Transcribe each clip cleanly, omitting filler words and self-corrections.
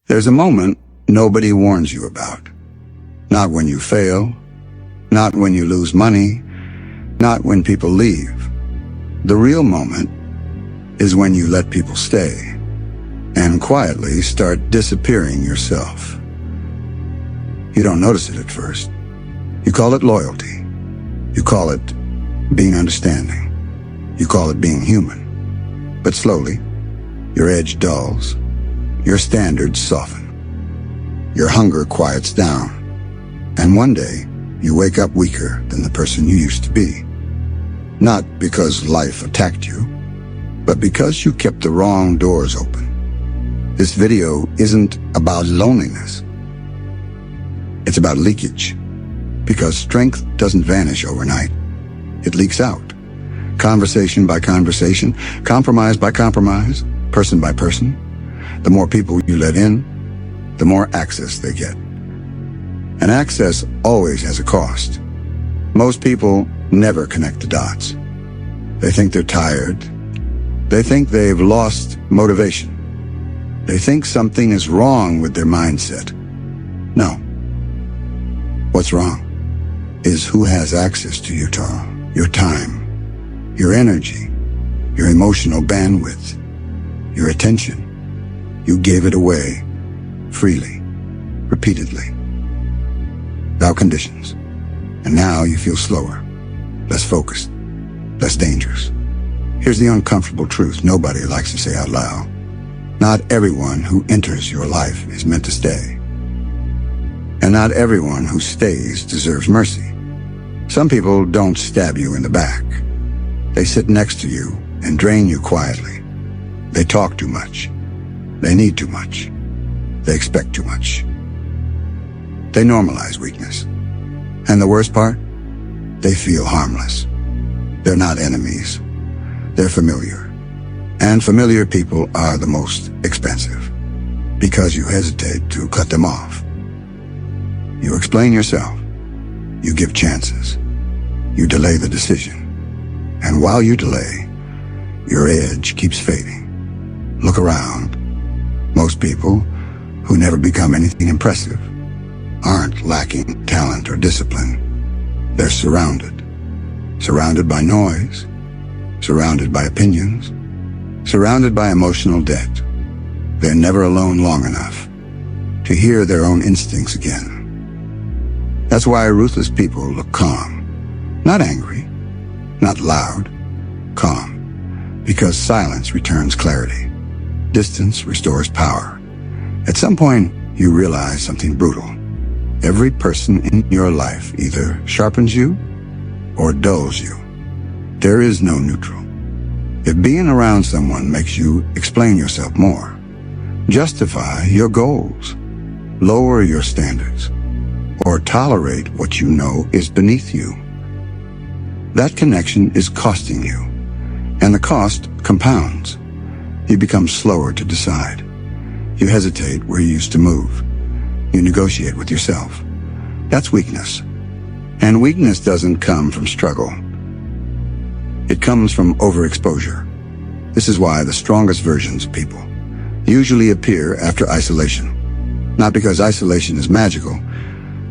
There's a moment nobody warns you about. Not when you fail, not when you lose money, not when people leave. The real moment is when you let people stay and quietly start disappearing yourself. You don't notice it at first. You call it loyalty. You call it being understanding. You call it being human. But slowly, your edge dulls. Your standards soften. Your hunger quiets down. And one day, you wake up weaker than the person you used to be. Not because life attacked you, but because you kept the wrong doors open. This video isn't about loneliness. It's about leakage. Because strength doesn't vanish overnight. It leaks out. Conversation by conversation, compromise by compromise, person by person. The more people you let in, the more access they get. And access always has a cost. Most people never connect the dots. They think they're tired. They think they've lost motivation. They think something is wrong with their mindset. No. What's wrong is who has access to your time, your energy, your emotional bandwidth, your attention. You gave it away freely, repeatedly, without conditions. And now you feel slower, less focused, less dangerous. Here's the uncomfortable truth nobody likes to say out loud. Not everyone who enters your life is meant to stay. And not everyone who stays deserves mercy. Some people don't stab you in the back. They sit next to you and drain you quietly. They talk too much. They need too much. They expect too much. They normalize weakness. And the worst part? They feel harmless. They're not enemies. They're familiar. And familiar people are the most expensive because you hesitate to cut them off. You explain yourself. You give chances. You delay the decision. And while you delay, your edge keeps fading. Look around. Most people who never become anything impressive aren't lacking talent or discipline. They're surrounded. Surrounded by noise. Surrounded by opinions. Surrounded by emotional debt. They're never alone long enough to hear their own instincts again. That's why ruthless people look calm. Not angry. Not loud. Calm. Because silence returns clarity. Distance restores power. At some point, you realize something brutal. Every person in your life either sharpens you or dulls you. There is no neutral. If being around someone makes you explain yourself more, justify your goals, lower your standards, or tolerate what you know is beneath you, that connection is costing you, and the cost compounds. You become slower to decide. You hesitate where you used to move. You negotiate with yourself. That's weakness. And weakness doesn't come from struggle. It comes from overexposure. This is why the strongest versions of people usually appear after isolation. Not because isolation is magical,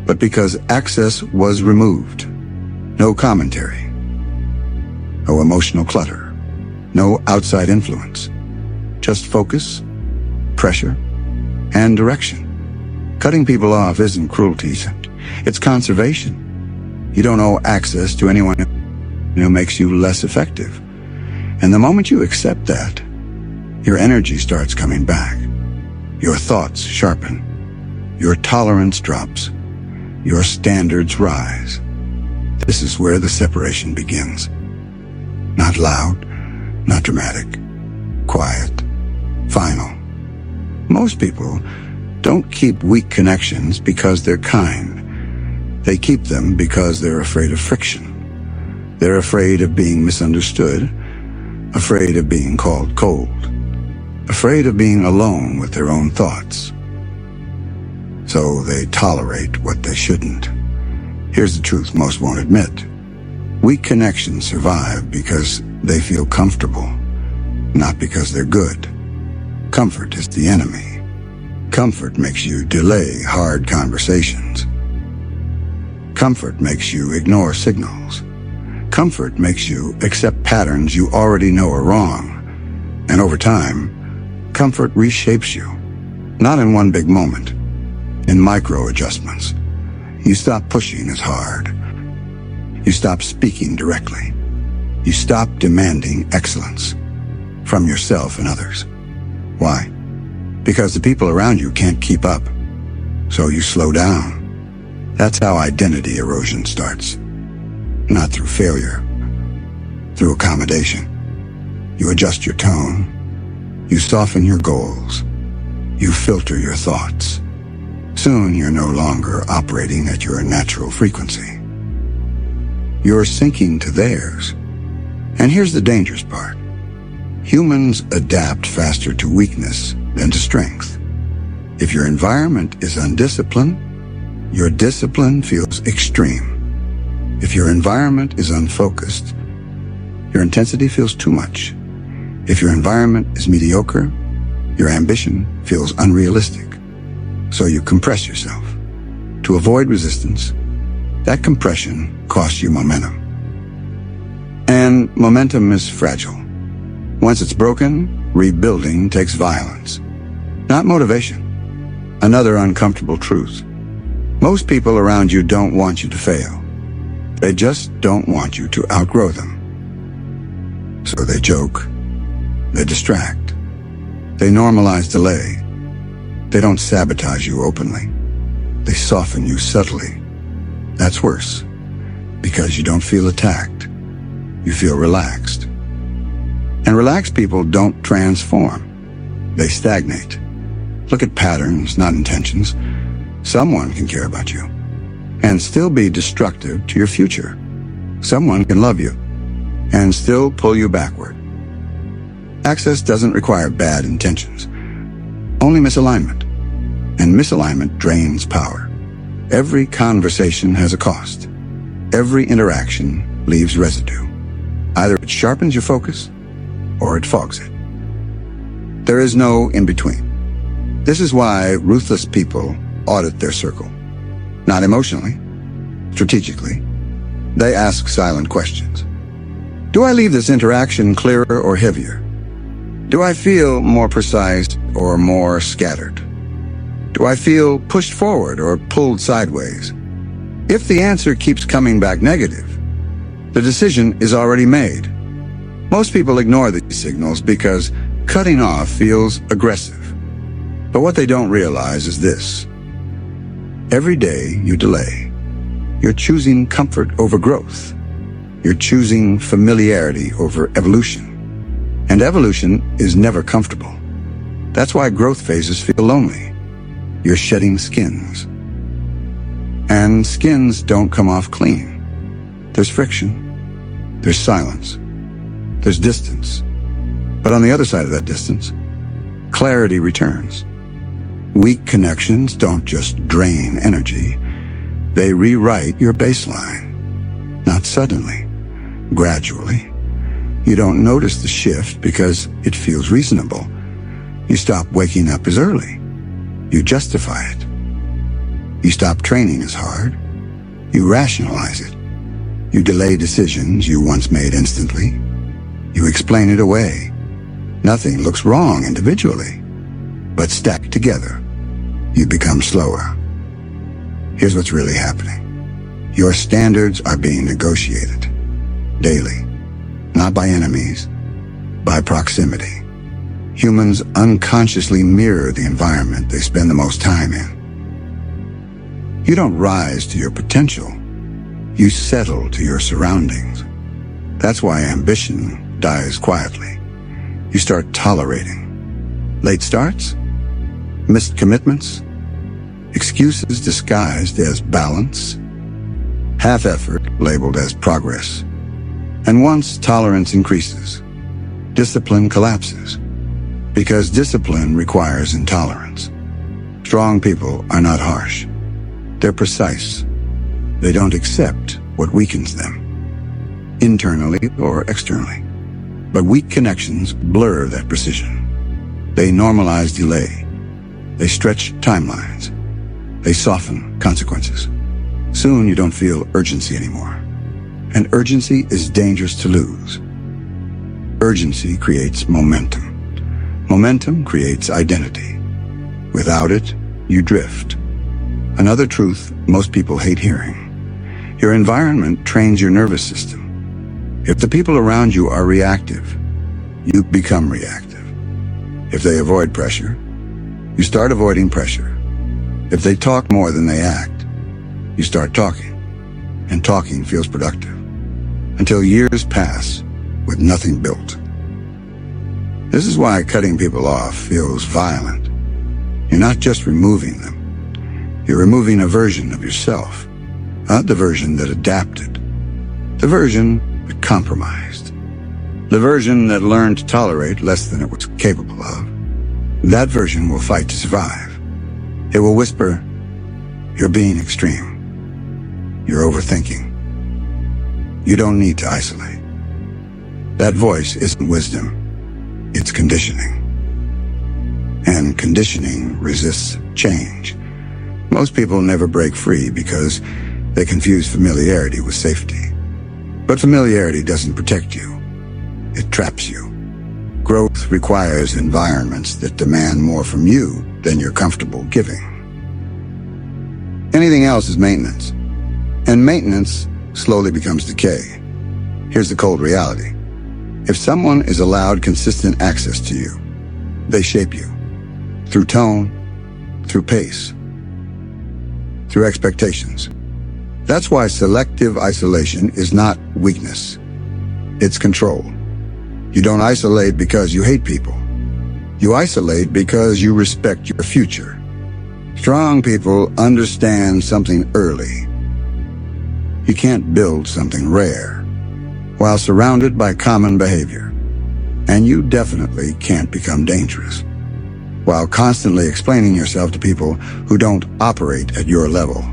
but because access was removed. No commentary. No emotional clutter. No outside influence. Just focus, pressure, and direction. Cutting people off isn't cruelty. It's conservation. You don't owe access to anyone who makes you less effective. And the moment you accept that, your energy starts coming back. Your thoughts sharpen. Your tolerance drops. Your standards rise. This is where the separation begins. Not loud, not dramatic, quiet, final. Most people don't keep weak connections because they're kind. They keep them because they're afraid of friction. They're afraid of being misunderstood, afraid of being called cold, afraid of being alone with their own thoughts. So they tolerate what they shouldn't. Here's the truth most won't admit. Weak connections survive because they feel comfortable, not because they're good. Comfort is the enemy. Comfort makes you delay hard conversations. Comfort makes you ignore signals. Comfort makes you accept patterns you already know are wrong. And over time, comfort reshapes you. Not in one big moment, in micro adjustments. You stop pushing as hard. You stop speaking directly. You stop demanding excellence from yourself and others. Why? Because the people around you can't keep up. So you slow down. That's how identity erosion starts. Not through failure, through accommodation. You adjust your tone. You soften your goals. You filter your thoughts. Soon you're no longer operating at your natural frequency. You're sinking to theirs. And here's the dangerous part. Humans adapt faster to weakness than to strength. If your environment is undisciplined, your discipline feels extreme. If your environment is unfocused, your intensity feels too much. If your environment is mediocre, your ambition feels unrealistic. So you compress yourself. To avoid resistance, that compression costs you momentum. And momentum is fragile. Once it's broken, rebuilding takes violence, not motivation. Another uncomfortable truth. Most people around you don't want you to fail. They just don't want you to outgrow them. So they joke. They distract. They normalize delay. They don't sabotage you openly. They soften you subtly. That's worse, because you don't feel attacked. You feel relaxed. And relaxed people don't transform. They stagnate. Look at patterns, not intentions. Someone can care about you and still be destructive to your future. Someone can love you and still pull you backward. Access doesn't require bad intentions, only misalignment. And misalignment drains power. Every conversation has a cost. Every interaction leaves residue. Either it sharpens your focus or it fogs it. There is no in-between. This is why ruthless people audit their circle. Not emotionally, strategically. They ask silent questions. Do I leave this interaction clearer or heavier? Do I feel more precise or more scattered? Do I feel pushed forward or pulled sideways? If the answer keeps coming back negative, the decision is already made. Most people ignore these signals because cutting off feels aggressive. But what they don't realize is this. Every day you delay, you're choosing comfort over growth. You're choosing familiarity over evolution. And evolution is never comfortable. That's why growth phases feel lonely. You're shedding skins. And skins don't come off clean. There's friction. There's silence. There's distance. But on the other side of that distance, clarity returns. Weak connections don't just drain energy. They rewrite your baseline. Not suddenly, gradually. You don't notice the shift because it feels reasonable. You stop waking up as early. You justify it. You stop training as hard. You rationalize it. You delay decisions you once made instantly. You explain it away. Nothing looks wrong individually, but stacked together, you become slower. Here's what's really happening. Your standards are being negotiated daily, not by enemies, by proximity. Humans unconsciously mirror the environment they spend the most time in. You don't rise to your potential. You settle to your surroundings. That's why ambition dies quietly. You start tolerating late starts, missed commitments, excuses disguised as balance, half effort labeled as progress. And once tolerance increases, discipline collapses. Because discipline requires intolerance. Strong people are not harsh. They're precise. They don't accept what weakens them, internally or externally. But weak connections blur that precision. They normalize delay. They stretch timelines. They soften consequences. Soon you don't feel urgency anymore. And urgency is dangerous to lose. Urgency creates momentum. Momentum creates identity. Without it, you drift. Another truth most people hate hearing. Your environment trains your nervous system. If the people around you are reactive, you become reactive. If they avoid pressure, you start avoiding pressure. If they talk more than they act, you start talking. And talking feels productive. Until years pass with nothing built. This is why cutting people off feels violent. You're not just removing them. You're removing a version of yourself. Not the version that adapted. The version that compromised. The version that learned to tolerate less than it was capable of. That version will fight to survive. It will whisper, "You're being extreme. You're overthinking. You don't need to isolate." That voice isn't wisdom. It's conditioning. And conditioning resists change. Most people never break free because they confuse familiarity with safety. But familiarity doesn't protect you. It traps you. Growth requires environments that demand more from you than you're comfortable giving. Anything else is maintenance. And maintenance slowly becomes decay. Here's the cold reality. If someone is allowed consistent access to you, they shape you. Through tone, through pace, through expectations. That's why selective isolation is not weakness. It's control. You don't isolate because you hate people. You isolate because you respect your future. Strong people understand something early. You can't build something rare while surrounded by common behavior. And you definitely can't become dangerous while constantly explaining yourself to people who don't operate at your level.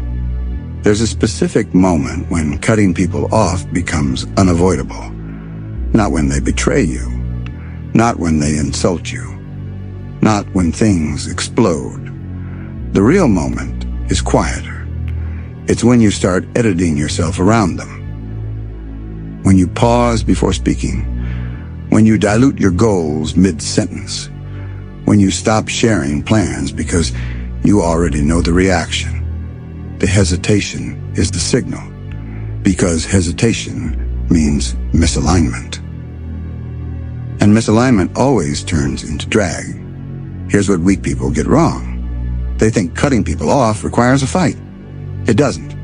There's a specific moment when cutting people off becomes unavoidable. Not when they betray you. Not when they insult you. Not when things explode. The real moment is quieter. It's when you start editing yourself around them. When you pause before speaking. When you dilute your goals mid-sentence. When you stop sharing plans because you already know the reaction. The hesitation is the signal, because hesitation means misalignment. And misalignment always turns into drag. Here's what weak people get wrong. They think cutting people off requires a fight. It doesn't.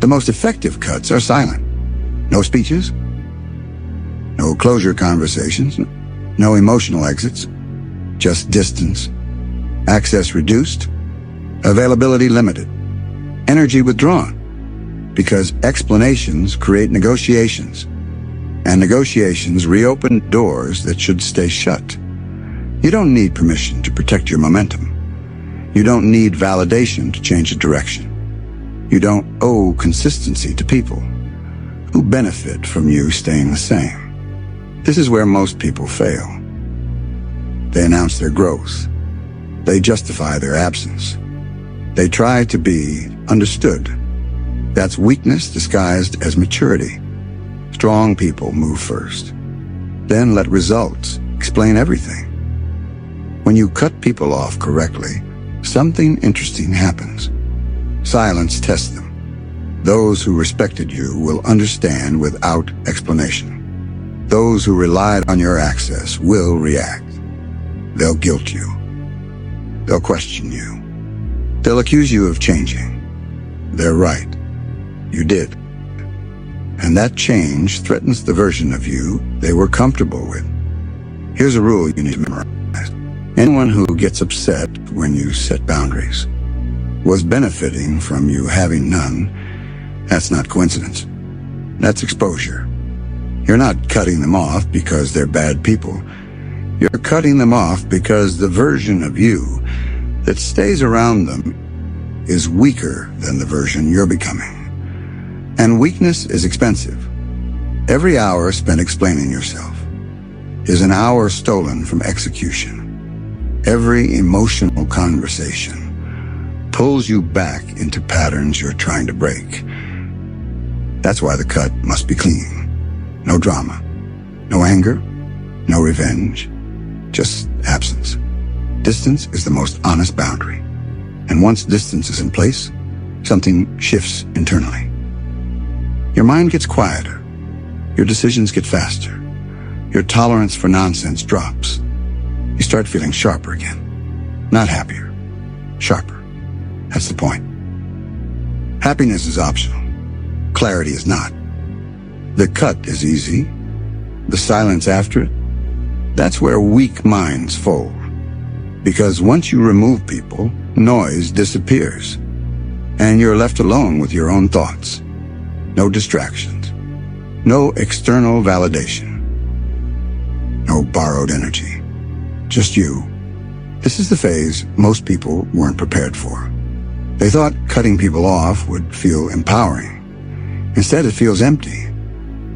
The most effective cuts are silent. No speeches, no closure conversations, no emotional exits, just distance, access reduced, availability limited, energy withdrawn, because explanations create negotiations, and negotiations reopen doors that should stay shut. You don't need permission to protect your momentum. You don't need validation to change a direction. You don't owe consistency to people who benefit from you staying the same. This is where most people fail. They announce their growth. They justify their absence. They try to be understood. That's weakness disguised as maturity. Strong people move first. Then let results explain everything. When you cut people off correctly, something interesting happens. Silence tests them. Those who respected you will understand without explanation. Those who relied on your access will react. They'll guilt you. They'll question you. They'll accuse you of changing. They're right. You did. And that change threatens the version of you they were comfortable with. Here's a rule you need to memorize. Anyone who gets upset when you set boundaries was benefiting from you having none. That's not coincidence. That's exposure. You're not cutting them off because they're bad people. You're cutting them off because the version of you that stays around them is weaker than the version you're becoming. And weakness is expensive. Every hour spent explaining yourself is an hour stolen from execution. Every emotional conversation pulls you back into patterns you're trying to break. That's why the cut must be clean. No drama, no anger, no revenge, just absence. Distance is the most honest boundary. And once distance is in place, something shifts internally. Your mind gets quieter. Your decisions get faster. Your tolerance for nonsense drops. You start feeling sharper again. Not happier, sharper. That's the point. Happiness is optional. Clarity is not. The cut is easy. The silence after it, that's where weak minds fold. Because once you remove people, noise disappears. And you're left alone with your own thoughts. No distractions. No external validation. No borrowed energy. Just you. This is the phase most people weren't prepared for. They thought cutting people off would feel empowering. Instead, it feels empty.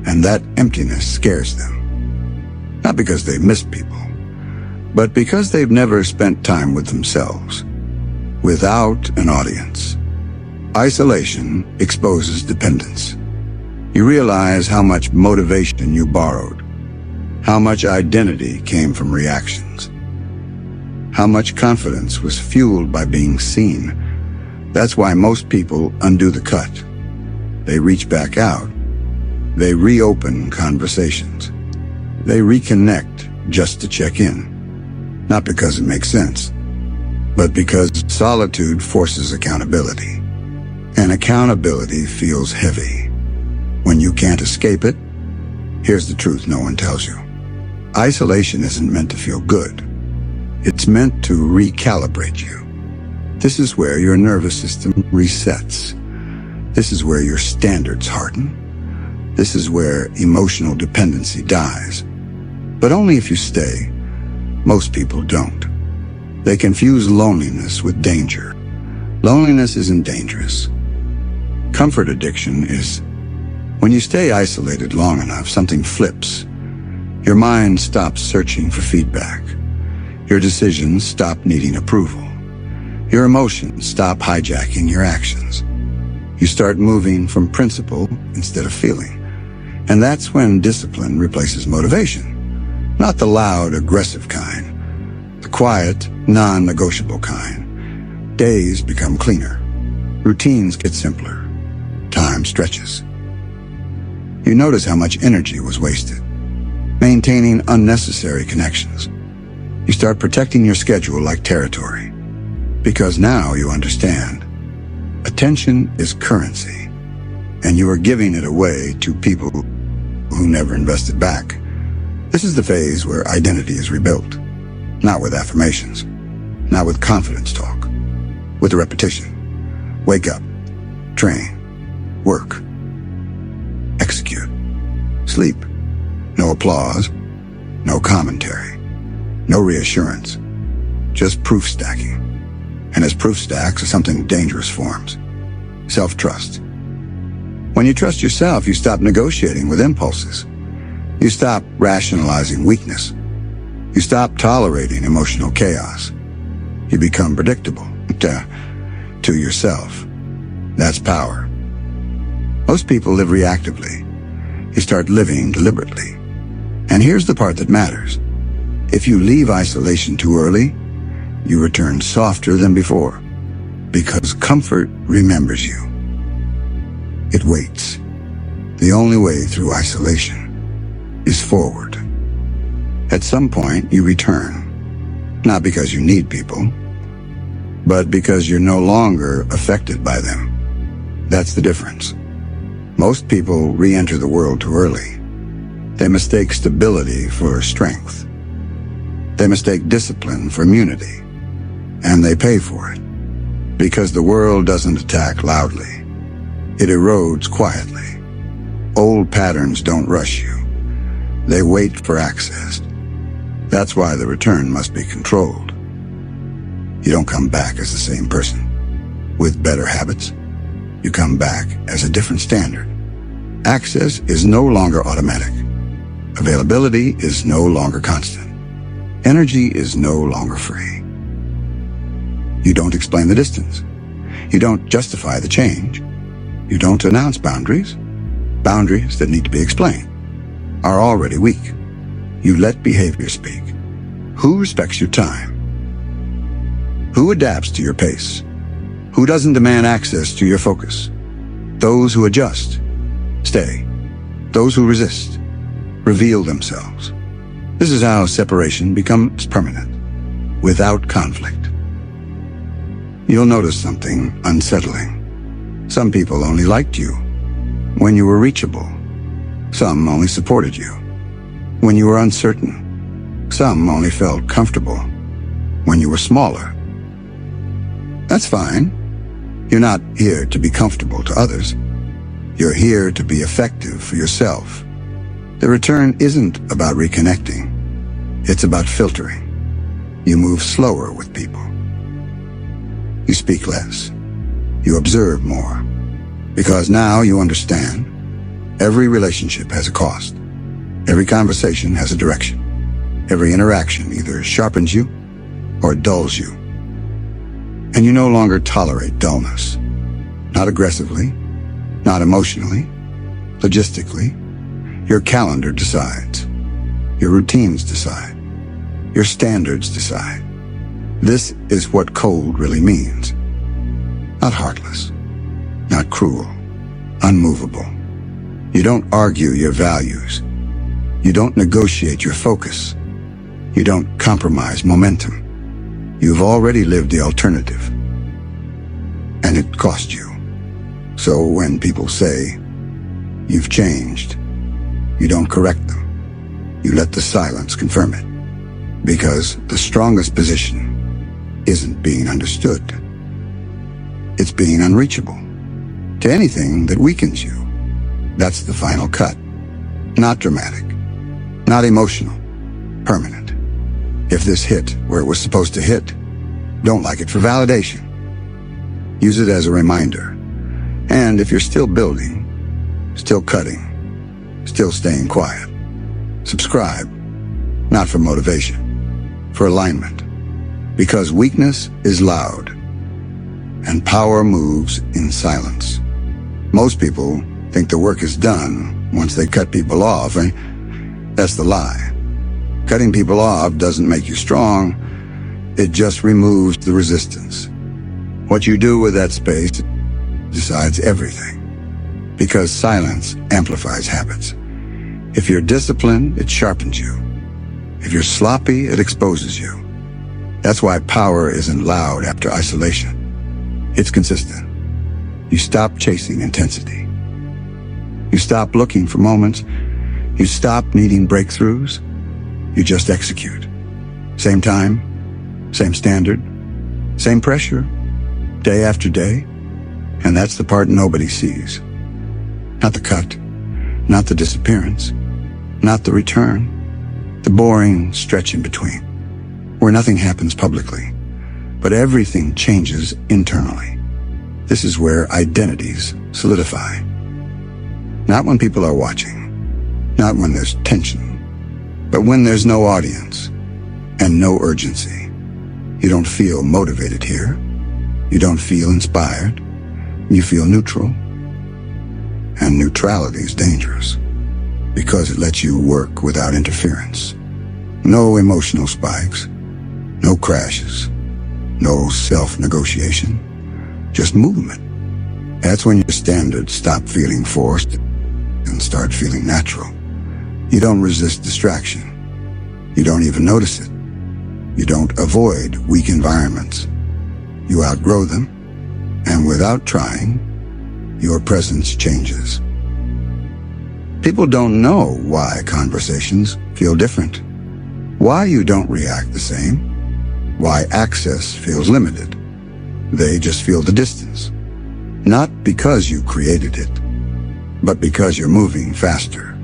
And that emptiness scares them. Not because they miss people, but because they've never spent time with themselves, without an audience. Isolation exposes dependence. You realize how much motivation you borrowed, how much identity came from reactions, how much confidence was fueled by being seen. That's why most people undo the cut. They reach back out. They reopen conversations. They reconnect just to check in. Not because it makes sense, but because solitude forces accountability. And accountability feels heavy. When you can't escape it, here's the truth no one tells you. Isolation isn't meant to feel good. It's meant to recalibrate you. This is where your nervous system resets. This is where your standards harden. This is where emotional dependency dies. But only if you stay. Most people don't. They confuse loneliness with danger. Loneliness isn't dangerous. Comfort addiction is. When you stay isolated long enough, something flips. Your mind stops searching for feedback. Your decisions stop needing approval. Your emotions stop hijacking your actions. You start moving from principle instead of feeling. And that's when discipline replaces motivation. Not the loud, aggressive kind. The quiet, non-negotiable kind. Days become cleaner. Routines get simpler. Time stretches. You notice how much energy was wasted, maintaining unnecessary connections. You start protecting your schedule like territory. Because now you understand. Attention is currency, and you are giving it away to people who never invested back. This is the phase where identity is rebuilt. Not with affirmations. Not with confidence talk. With repetition. Wake up. Train. Work. Execute. Sleep. No applause. No commentary. No reassurance. Just proof stacking. And as proof stacks, something dangerous forms. Self-trust. When you trust yourself, you stop negotiating with impulses. You stop rationalizing weakness. You stop tolerating emotional chaos. You become predictable to yourself. That's power. Most people live reactively. You start living deliberately. And here's the part that matters. If you leave isolation too early, you return softer than before. Because comfort remembers you. It waits. The only way through isolation is forward. At some point, you return. Not because you need people, but because you're no longer affected by them. That's the difference. Most people re-enter the world too early. They mistake stability for strength. They mistake discipline for immunity. And they pay for it. Because the world doesn't attack loudly. It erodes quietly. Old patterns don't rush you. They wait for access. That's why the return must be controlled. You don't come back as the same person. With better habits, you come back as a different standard. Access is no longer automatic. Availability is no longer constant. Energy is no longer free. You don't explain the distance. You don't justify the change. You don't announce boundaries. Boundaries that need to be explained are already weak. You let behavior speak. Who respects your time? Who adapts to your pace? Who doesn't demand access to your focus? Those who adjust, stay. Those who resist, reveal themselves. This is how separation becomes permanent, without conflict. You'll notice something unsettling. Some people only liked you when you were reachable. Some only supported you when you were uncertain. Some only felt comfortable when you were smaller. That's fine. You're not here to be comfortable to others. You're here to be effective for yourself. The return isn't about reconnecting. It's about filtering. You move slower with people. You speak less. You observe more. Because now you understand every relationship has a cost. Every conversation has a direction. Every interaction either sharpens you or dulls you. And you no longer tolerate dullness. Not aggressively, not emotionally, logistically. Your calendar decides. Your routines decide. Your standards decide. This is what cold really means. Not heartless, not cruel, unmovable. You don't argue your values. You don't negotiate your focus. You don't compromise momentum. You've already lived the alternative. And it cost you. So when people say, you've changed, you don't correct them. You let the silence confirm it. Because the strongest position isn't being understood. It's being unreachable to anything that weakens you. That's the final cut. Not dramatic, not emotional, permanent. If this hit where it was supposed to hit, don't like it for validation. Use it as a reminder. And if you're still building, still cutting, still staying quiet, subscribe, not for motivation, for alignment. Because weakness is loud, and power moves in silence. Most people think the work is done once they cut people off, and that's the lie. Cutting people off doesn't make you strong, it just removes the resistance. What you do with that space decides everything, because silence amplifies habits. If you're disciplined, it sharpens you. If you're sloppy, it exposes you. That's why power isn't loud after isolation. It's consistent. You stop chasing intensity. You stop looking for moments. You stop needing breakthroughs. You just execute. Same time, same standard, same pressure, day after day. And that's the part nobody sees. Not the cut, not the disappearance, not the return, the boring stretch in between, where nothing happens publicly, but everything changes internally. This is where identities solidify. Not when people are watching, not when there's tension, but when there's no audience and no urgency. You don't feel motivated here. You don't feel inspired. You feel neutral. And neutrality is dangerous because it lets you work without interference. No emotional spikes, no crashes, no self-negotiation, just movement. That's when your standards stop feeling forced and start feeling natural. You don't resist distraction. You don't even notice it. You don't avoid weak environments. You outgrow them, and without trying, your presence changes. People don't know why conversations feel different, why you don't react the same, why access feels limited. They just feel the distance, not because you created it, but because you're moving faster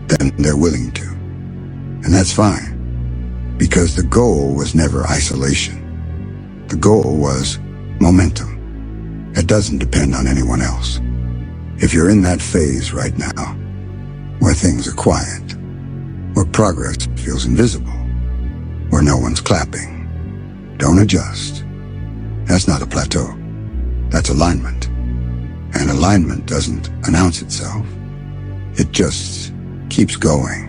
than they're willing to. And that's fine, because the goal was never isolation. The goal was momentum. It doesn't depend on anyone else. If you're in that phase right now, where things are quiet, where progress feels invisible, where no one's clapping, don't adjust. That's not a plateau. That's alignment. And alignment doesn't announce itself. It just keeps going.